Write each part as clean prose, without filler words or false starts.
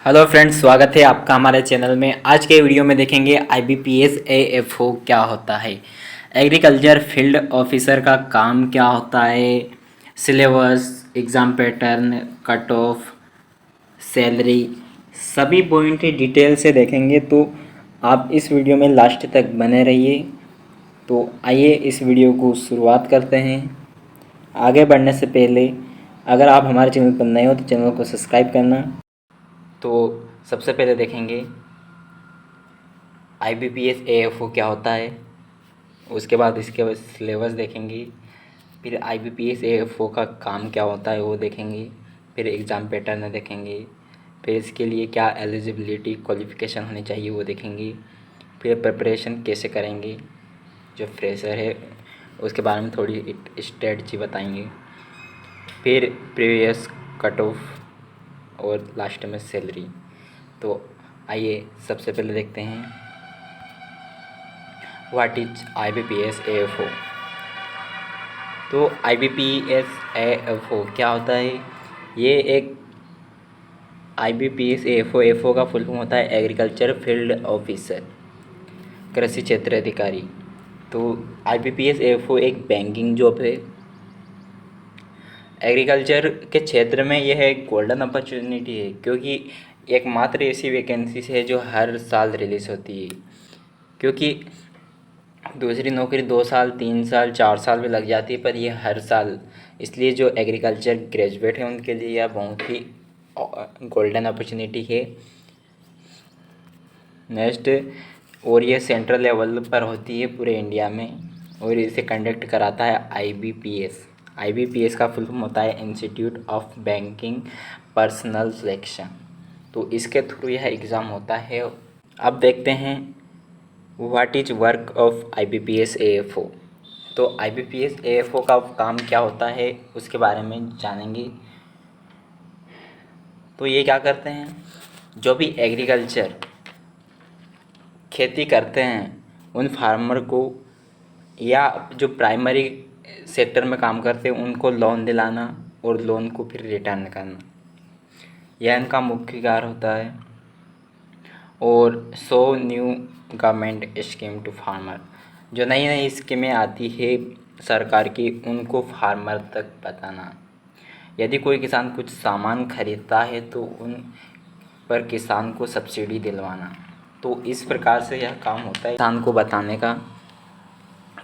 Hello friends, स्वागत है आपका हमारे चैनल में। आज के वीडियो में देखेंगे IBPS AFO क्या होता है, एग्रीकल्चर फील्ड ऑफिसर का काम क्या होता है, syllabus, exam pattern, cut off, salary, सभी पॉइंट डिटेल से देखेंगे। तो आप इस वीडियो में लास्ट तक बने रहिए। तो आइए इस वीडियो को शुरुआत करते हैं। आगे बढ़ने से पहले अगर आप हमारे चैनल पर नए हो तो चैनल को सब्सक्राइब करना। तो सबसे पहले देखेंगे IBPS AFO क्या होता है, उसके बाद इसके सिलेबस देखेंगे, फिर IBPS AFO का काम क्या होता है वो देखेंगे, फिर एग्ज़ाम पैटर्न देखेंगे, फिर इसके लिए क्या एलिजिबिलिटी क्वालिफ़िकेशन होनी चाहिए वो देखेंगे, फिर प्रिपरेशन कैसे करेंगे जो फ्रेशर है उसके बारे में थोड़ी स्ट्रेटजी बताएंगे, फिर प्रीवियस कट ऑफ और लास्ट में सैलरी। तो आइए सबसे पहले देखते हैं व्हाट इज IBPS AFO। तो IBPS AFO क्या होता है, ये एक IBPS AFO का फुल फॉर्म होता है एग्रीकल्चर फील्ड ऑफिसर, कृषि क्षेत्र अधिकारी। तो IBPS AFO एक बैंकिंग जॉब है। एग्रीकल्चर के क्षेत्र में यह एक गोल्डन अपॉर्चुनिटी है, क्योंकि एकमात्र ऐसी वैकेंसी है जो हर साल रिलीज़ होती है। क्योंकि दूसरी नौकरी 2 साल, 3 साल, 4 साल भी लग जाती है, पर ये हर साल, इसलिए जो एग्रीकल्चर ग्रेजुएट हैं उनके लिए यह बहुत ही गोल्डन अपॉर्चुनिटी है। नेक्स्ट, और ये सेंट्रल लेवल पर होती है पूरे इंडिया में, और इसे कंडक्ट कराता है IBPS का फुल फॉर्म होता है institute of banking personal selection. तो इसके थ्रू यह एग्ज़ाम होता है। अब देखते हैं what is work of IBPS AFO। तो IBPS AFO का काम क्या होता है उसके बारे में जानेंगे। तो ये क्या करते हैं, जो भी एग्रीकल्चर खेती करते हैं उन फार्मर को, या जो प्राइमरी सेक्टर में काम करते हैं उनको लोन दिलाना और लोन को फिर रिटर्न करना, यह इनका मुख्य कार्य होता है। और 100 new government scheme to farmer, जो नई नई स्कीमें आती है सरकार की उनको फार्मर तक बताना। यदि कोई किसान कुछ सामान खरीदता है तो उन पर किसान को सब्सिडी दिलवाना। तो इस प्रकार से यह काम होता है किसान को बताने का।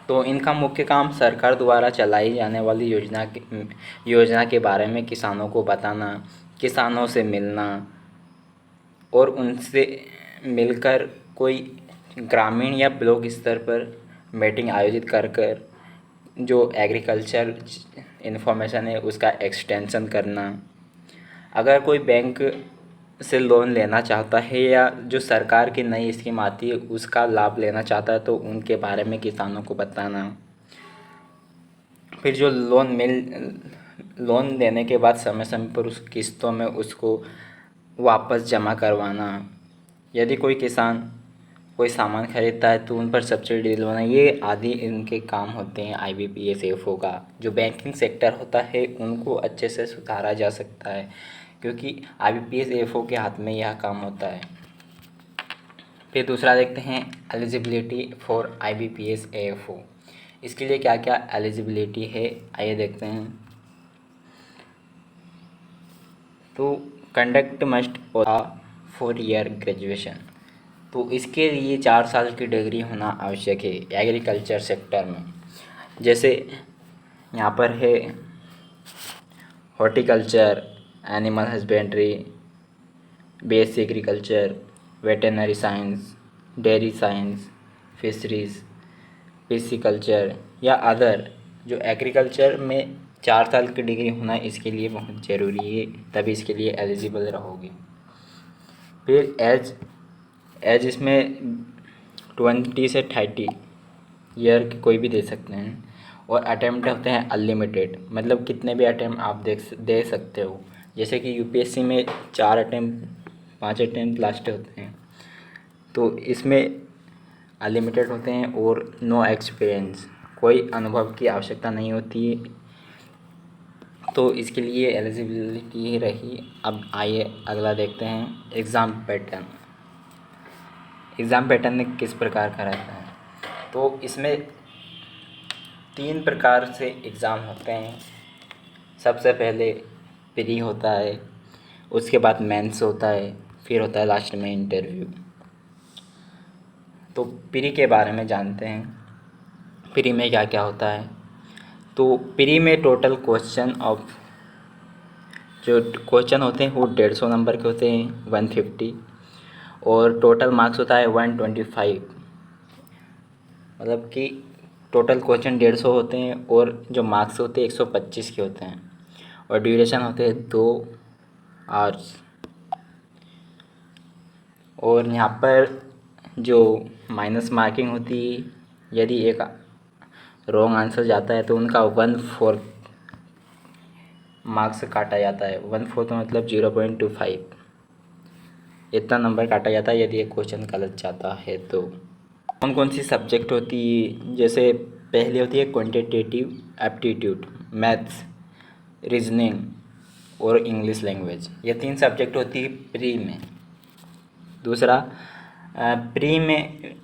तो इनका मुख्य काम सरकार द्वारा चलाई जाने वाली योजना के बारे में किसानों को बताना, किसानों से मिलना और उनसे मिलकर कोई ग्रामीण या ब्लॉक स्तर पर मीटिंग आयोजित कर कर जो एग्रीकल्चर इन्फॉर्मेशन है उसका एक्सटेंशन करना। अगर कोई बैंक से लोन लेना चाहता है या जो सरकार की नई स्कीम आती है उसका लाभ लेना चाहता है तो उनके बारे में किसानों को बताना। फिर जो लोन देने के बाद समय समय पर उस किस्तों में उसको वापस जमा करवाना। यदि कोई किसान कोई सामान खरीदता है तो उन पर सब्सिडी दिलवाना, ये आदि इनके काम होते हैं IBPS AFO का। जो बैंकिंग सेक्टर होता है उनको अच्छे से सुधारा जा सकता है, क्योंकि IBPS AFO के हाथ में यह काम होता है। फिर दूसरा देखते हैं एलिजिबिलिटी फॉर IBPS AFO। इसके लिए क्या क्या एलिजिबिलिटी है आइए देखते हैं। तो कंडक्ट मस्ट 4 ईयर ग्रेजुएशन, तो इसके लिए 4 साल की डिग्री होना आवश्यक है एग्रीकल्चर सेक्टर में। जैसे यहाँ पर है horticulture, animal husbandry, BSc agriculture, veterinary science, dairy science, fisheries, pisciculture या अदर। जो एग्रीकल्चर में 4 साल की डिग्री होना इसके लिए बहुत ज़रूरी है, तभी इसके लिए एलिजिबल रहोगे। फिर एज इसमें 20 से 30 ईयर की कोई भी दे सकते हैं, और अटैम्प्ट होते हैं अनलिमिटेड, मतलब कितने भी अटैम्प्ट आप दे सकते हो। जैसे कि UPSC में 4 अटैम्प्ट 5 अटैम्प्ट लास्ट होते हैं, तो इसमें अनलिमिटेड होते हैं। और नो एक्सपीरियंस, कोई अनुभव की आवश्यकता नहीं होती है, तो इसके लिए एलिजिबिलिटी ही रही। अब आइए अगला देखते हैं एग्ज़ाम पैटर्न। एग्ज़ाम पैटर्न किस प्रकार का रहता है? तो इसमें 3 प्रकार से एग्ज़ाम होते हैं। सबसे पहले प्री होता है, उसके बाद मेंस होता है, फिर होता है लास्ट में इंटरव्यू। तो प्री के बारे में जानते हैं, प्री में क्या क्या होता है। तो प्री में टोटल जो क्वेश्चन होते हैं वो 150 नंबर के होते हैं, 150, और टोटल मार्क्स होता है 125। मतलब कि टोटल क्वेश्चन 150 होते हैं और जो मार्क्स होते हैं 125 के होते हैं, और ड्यूरेशन होते हैं 2 आवर्स। और यहाँ पर जो माइनस मार्किंग होती है, यदि एक रॉन्ग आंसर जाता है तो उनका 1/4 मार्क्स काटा जाता है। 1/4 मतलब 0.25, इतना नंबर काटा जाता है यदि एक क्वेश्चन गलत जाता है। तो कौन कौन सी सब्जेक्ट होती है? जैसे पहली होती है क्वांटिटेटिव एप्टीट्यूड, मैथ्स, रीजनिंग और इंग्लिश लैंग्वेज। ये 3 सब्जेक्ट होती है प्री में। दूसरा, प्री में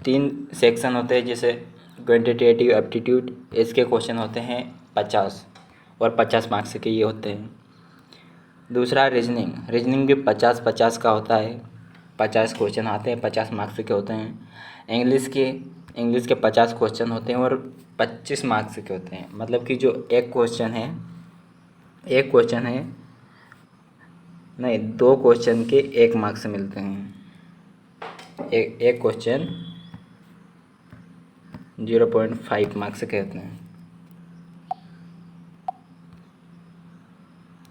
3 सेक्शन होते हैं, जैसे क्वांटिटेटिव एप्टीट्यूड, इसके क्वेश्चन होते हैं 50 और 50 मार्क्स के ये होते हैं। दूसरा रीजनिंग, रीजनिंग भी 50-50 का होता है, 50 क्वेश्चन आते हैं, 50 मार्क्स के होते हैं। इंग्लिश के 50 क्वेश्चन होते हैं और 25 मार्क्स के होते हैं। मतलब कि जो एक क्वेश्चन है नहीं, 2 क्वेश्चन के 1 मार्क्स मिलते हैं। एक क्वेश्चन 0.5 मार्क्स के होते हैं।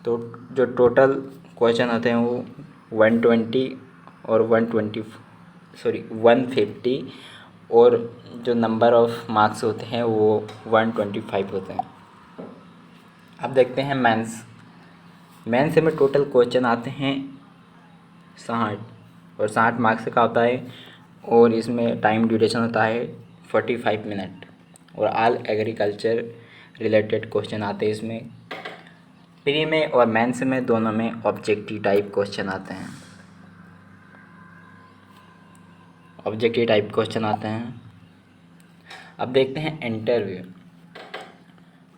तो जो टोटल क्वेश्चन होते हैं वो 120 और 150, और जो नंबर ऑफ मार्क्स होते हैं वो 125 होते हैं। अब देखते हैं मेंस में टोटल क्वेश्चन आते हैं 60, और 60 मार्क्स का होता है, और इसमें टाइम ड्यूरेशन होता है 45 मिनट, और ऑल एग्रीकल्चर रिलेटेड क्वेश्चन आते हैं इसमें। प्री में और मेंस में दोनों में ऑब्जेक्टिव टाइप क्वेश्चन आते हैं। अब देखते हैं इंटरव्यू।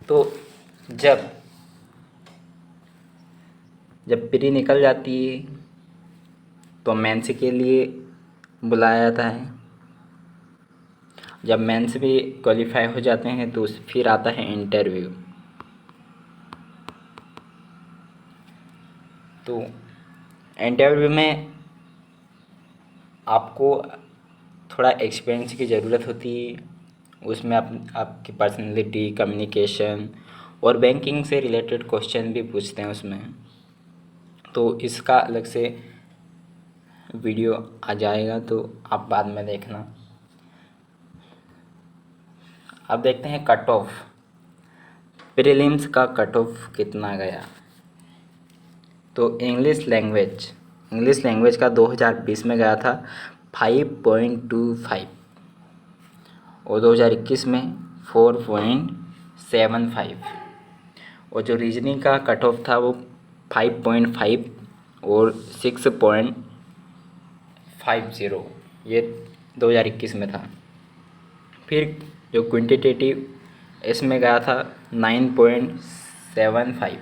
तो जब प्री निकल जाती है तो मेंस के लिए बुलाया जाता है। जब मेंस भी क्वालिफाई हो जाते हैं तो फिर आता है इंटरव्यू। तो इंटरव्यू में आपको थोड़ा एक्सपीरियंस की ज़रूरत होती है। उसमें आपकी पर्सनैलिटी, कम्युनिकेशन और बैंकिंग से रिलेटेड क्वेश्चन भी पूछते हैं उसमें। तो इसका अलग से वीडियो आ जाएगा, तो आप बाद में देखना। अब देखते हैं कट ऑफ। प्रीलिम्स का कट ऑफ कितना गया? तो इंग्लिश लैंग्वेज का 2020 में गया था 5.25, और 2021 में 4.75, और जो रीजनिंग का कट ऑफ था वो 5.5 और 6.50, ये 2021 में था। फिर जो क्वांटिटेटिव, इसमें गया था 9.75,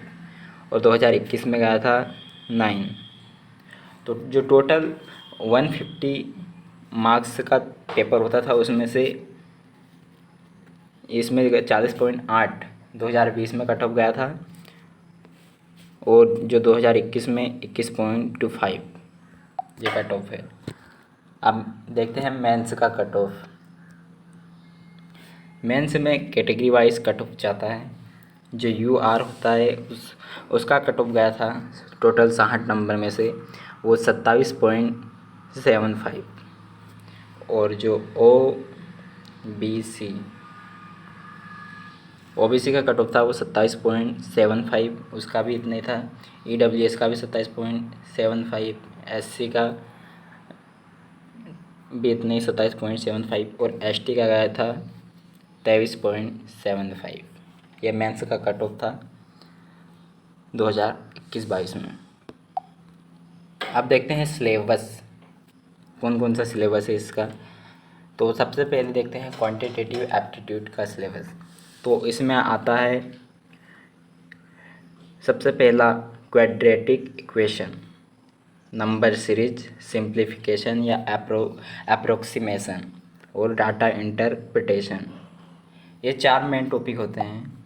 और 2021 में गया था 9। तो जो टोटल 150 मार्क्स का पेपर होता था उसमें से इसमें 40.8 2020 में कट ऑफ गया था, और जो 2021 में 21.25 ये कट ऑफ है। अब देखते हैं मेंस का कट ऑफ। मेंस में कैटेगरी वाइज कट ऑफ जाता है। जो UR होता है उसका कट ऑफ गया था टोटल 60 नंबर में से वो 27.75, और जो OBC का कट ऑफ था वो 27.75, उसका भी इतना ही था। EWS का भी 27.75, SC का भी इतना ही 27.75, और ST का गया था 23.75। ये मेंस का कट ऑफ था। 2021-22 में। अब देखते हैं सिलेबस, कौन कौन सा सिलेबस है इसका। तो सबसे पहले देखते हैं क्वांटिटेटिव एप्टीट्यूड का सिलेबस। तो इसमें आता है सबसे पहला quadratic equation, number series, simplification या अप्रोक्सीमेशन और डाटा इंटरप्रिटेशन। ये 4 मेन टॉपिक होते हैं।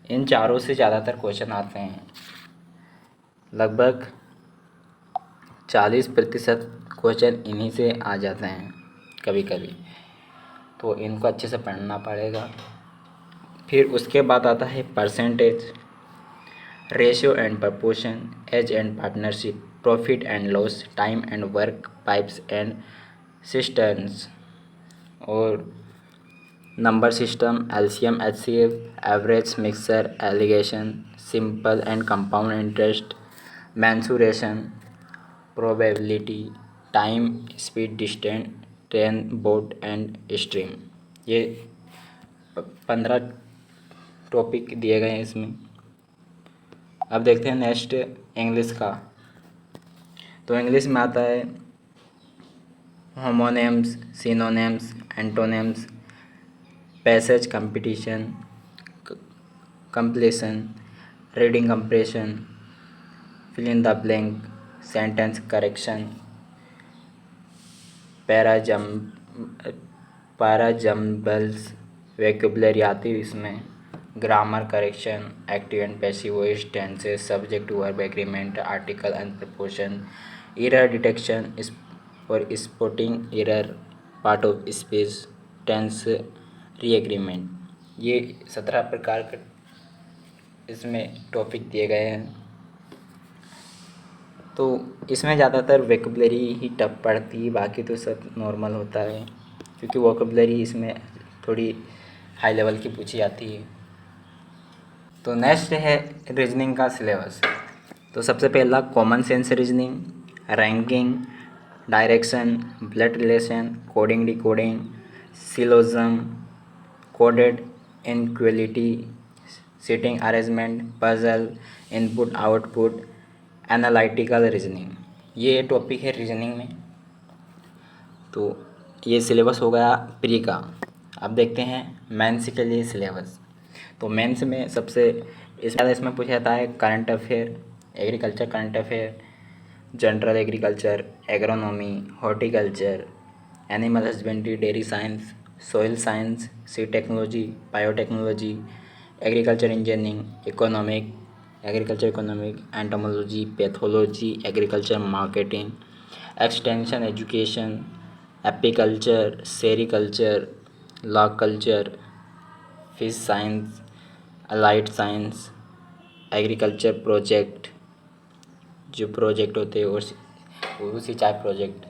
इन चारों से ज़्यादातर क्वेश्चन आते हैं, लगभग 40% क्वेश्चन इन्हीं से आ जाते हैं कभी कभी। तो इनको अच्छे से पढ़ना पड़ेगा। फिर उसके बाद आता है percentage, ratio and proportion, age and partnership, profit and loss, time and work, pipes and cisterns और number system, LCM, HCF, average, mixture, alligation, simple and compound interest, mensuration, probability, time, speed, distance, train, boat and stream. ये 15 topic दिए गए हैं इसमें। अब देखते हैं next English का। तो इंग्लिश में आता है homonyms, synonyms, antonyms, passage competition, completion, reading comprehension, fill in the blank, sentence correction, parajumbles, vocabulary आती है इसमें, grammar correction, active and passive voice, tenses, subject verb agreement, article and proportion, error detection और spotting error, part of speech, tense reagreement. ये 17 प्रकार के इसमें topic दिए गए हैं। तो इसमें ज़्यादातर वोकैबुलरी ही टफ पड़ती है, बाकी तो सब नॉर्मल होता है, क्योंकि वोकैबुलरी इसमें थोड़ी हाई लेवल की पूछी जाती है। तो नेक्स्ट है रीजनिंग का सिलेबस। तो सबसे पहला common sense reasoning, ranking, direction, blood relation, coding decoding, syllogism, coded inequality, seating arrangement, puzzle, input output, analytical reasoning. ये टॉपिक है रीजनिंग में। तो ये सिलेबस हो गया प्री का। अब देखते हैं मेंस के लिए सिलेबस। तो मेंस में सबसे इसमें पूछा जाता है current affair, agriculture current affair, general agriculture, agronomy, horticulture, animal husbandry, dairy science, soil science, seed technology, biotechnology, agriculture engineering, economic, agriculture economic, entomology, pathology, agriculture marketing, extension education, apiculture, sericulture, law culture, fish science, allied science, agriculture project, जो project होते हैं और वो सिंचाई project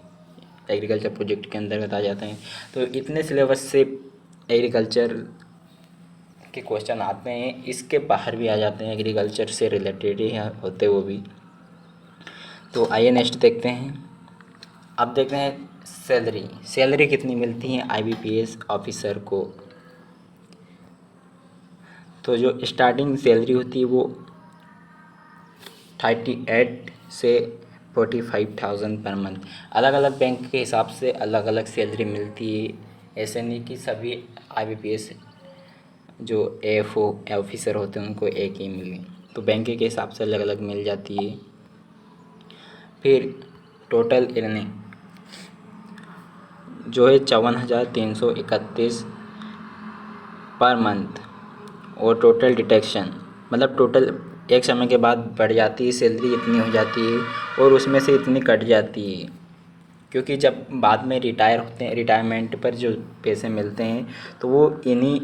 agriculture project के अंतर्गत आ जाते हैं। तो इतने सिलेबस से एग्रीकल्चर के क्वेश्चन आते हैं, इसके बाहर भी आ जाते हैं, एग्रीकल्चर से रिलेटेड ही होते वो भी। तो आइए नेक्स्ट देखते हैं। अब देखते हैं सैलरी कितनी मिलती है आईबीपीएस ऑफिसर को। तो जो स्टार्टिंग सैलरी होती है वो 38 से 45,000 पर मंथ। अलग अलग बैंक के हिसाब से अलग अलग सैलरी मिलती है। ऐसे नहीं कि सभी आईबीपीएस जो एएफओ ऑफिसर होते हैं उनको एक ही मिले, तो बैंक के हिसाब से अलग अलग मिल जाती है। फिर टोटल अर्निंग जो है 54,331 पर मंथ। और टोटल डिडक्शन मतलब टोटल एक समय के बाद बढ़ जाती है, सैलरी इतनी हो जाती है और उसमें से इतनी कट जाती है, क्योंकि जब बाद में रिटायर होते हैं, रिटायरमेंट पर जो पैसे मिलते हैं तो वो इन्हीं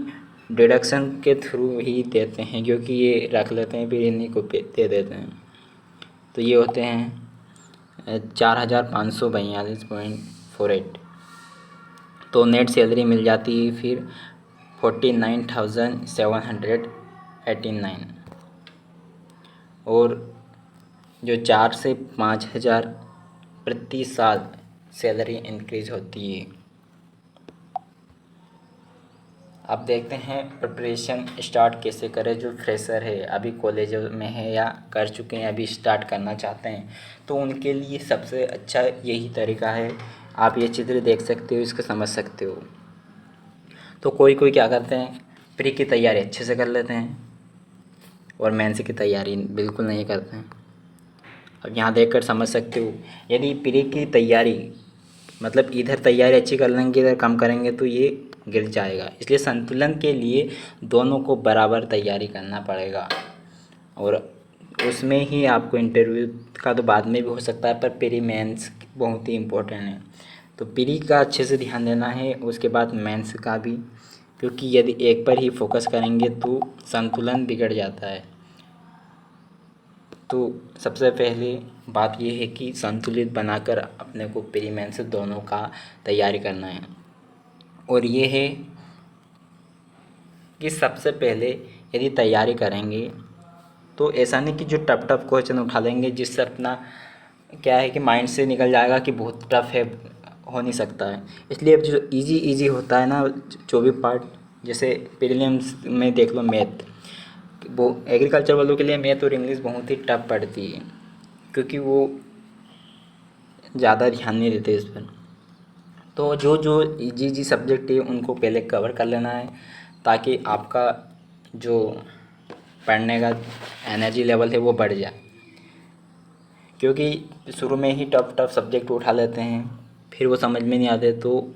डिडक्शन के थ्रू ही देते हैं, क्योंकि ये रख लेते हैं फिर इन्हीं को दे देते हैं। तो ये होते हैं 4,542.48। तो नेट सैलरी मिल जाती है फिर 49,789। और जो 4 से 5,000 प्रति साल सैलरी इंक्रीज होती है। अब देखते हैं प्रिपरेशन स्टार्ट कैसे करें। जो फ्रेशर है, अभी कॉलेज में है या कर चुके हैं, अभी स्टार्ट करना चाहते हैं, तो उनके लिए सबसे अच्छा यही तरीका है। आप ये चित्र देख सकते हो, इसको समझ सकते हो। तो कोई कोई क्या करते हैं, प्री की तैयारी अच्छे से कर लेते हैं और मेंस की तैयारी बिल्कुल नहीं करते हैं। अब यहाँ देखकर समझ सकते हो, यदि प्री की तैयारी मतलब इधर तैयारी अच्छी कर लेंगे, इधर कम करेंगे तो ये गिर जाएगा। इसलिए संतुलन के लिए दोनों को बराबर तैयारी करना पड़ेगा, और उसमें ही आपको इंटरव्यू का तो बाद में भी हो सकता है, पर प्री मेंस बहुत ही इम्पोर्टेंट है। तो प्री का अच्छे से ध्यान देना है, उसके बाद मेंस का भी, क्योंकि यदि एक पर ही फोकस करेंगे तो संतुलन बिगड़ जाता है। तो सबसे पहले बात यह है कि संतुलित बनाकर अपने को प्री मेंस दोनों का तैयारी करना है। और ये है कि सबसे पहले यदि तैयारी करेंगे तो ऐसा नहीं कि जो टफ टफ क्वेश्चन उठा लेंगे, जिससे अपना क्या है कि माइंड से निकल जाएगा कि बहुत टफ है, हो नहीं सकता है। इसलिए अब जो इजी इजी होता है ना, जो भी पार्ट, जैसे प्रीलिम्स में देख लो मैथ, वो एग्रीकल्चर वालों के लिए मैथ और इंग्लिश बहुत ही टफ पड़ती है, क्योंकि वो ज़्यादा ध्यान नहीं देते इस पर। तो जो जो इजी इजी सब्जेक्ट है उनको पहले कवर कर लेना है, ताकि आपका जो पढ़ने का एनर्जी लेवल है वो बढ़ जाए। क्योंकि शुरू में ही टफ टफ सब्जेक्ट उठा लेते हैं, फिर वो समझ में नहीं आते, तो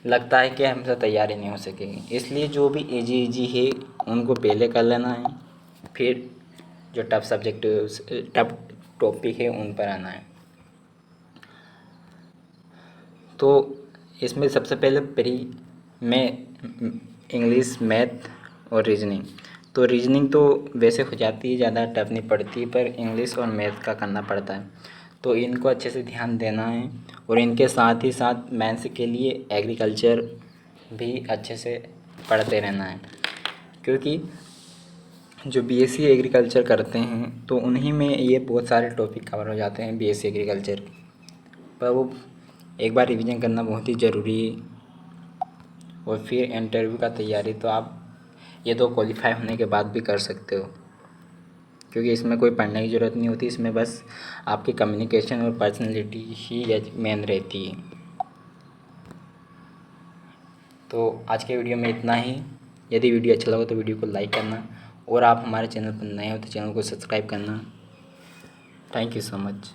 लगता है कि हमसे तैयारी नहीं हो सकेगी। इसलिए जो भी इजी इजी है उनको पहले कर लेना है, फिर जो टफ सब्जेक्ट टफ टॉपिक है उन पर आना है। तो इसमें सबसे पहले प्री में इंग्लिश, मैथ और रीजनिंग। तो रीजनिंग तो वैसे हो जाती है, ज़्यादा टफ नहीं पड़ती, पर इंग्लिश और मैथ का करना पड़ता है। तो इनको अच्छे से ध्यान देना है, और इनके साथ ही साथ मेंस के लिए एग्रीकल्चर भी अच्छे से पढ़ते रहना है। क्योंकि जो बीएससी एग्रीकल्चर करते हैं तो उन्हीं में ये बहुत सारे टॉपिक कवर हो जाते हैं बीएससी एग्रीकल्चर, पर वो एक बार रिवीजन करना बहुत ही ज़रूरी है। और फिर इंटरव्यू का तैयारी तो आप ये तो क्वालिफाई होने के बाद भी कर सकते हो, क्योंकि इसमें कोई पढ़ने की ज़रूरत नहीं होती, इसमें बस आपकी कम्युनिकेशन और पर्सनैलिटी ही मेन रहती है। तो आज के वीडियो में इतना ही। यदि वीडियो अच्छा लगा तो वीडियो को लाइक करना, और आप हमारे चैनल पर नए हो तो चैनल को सब्सक्राइब करना। Thank you so much.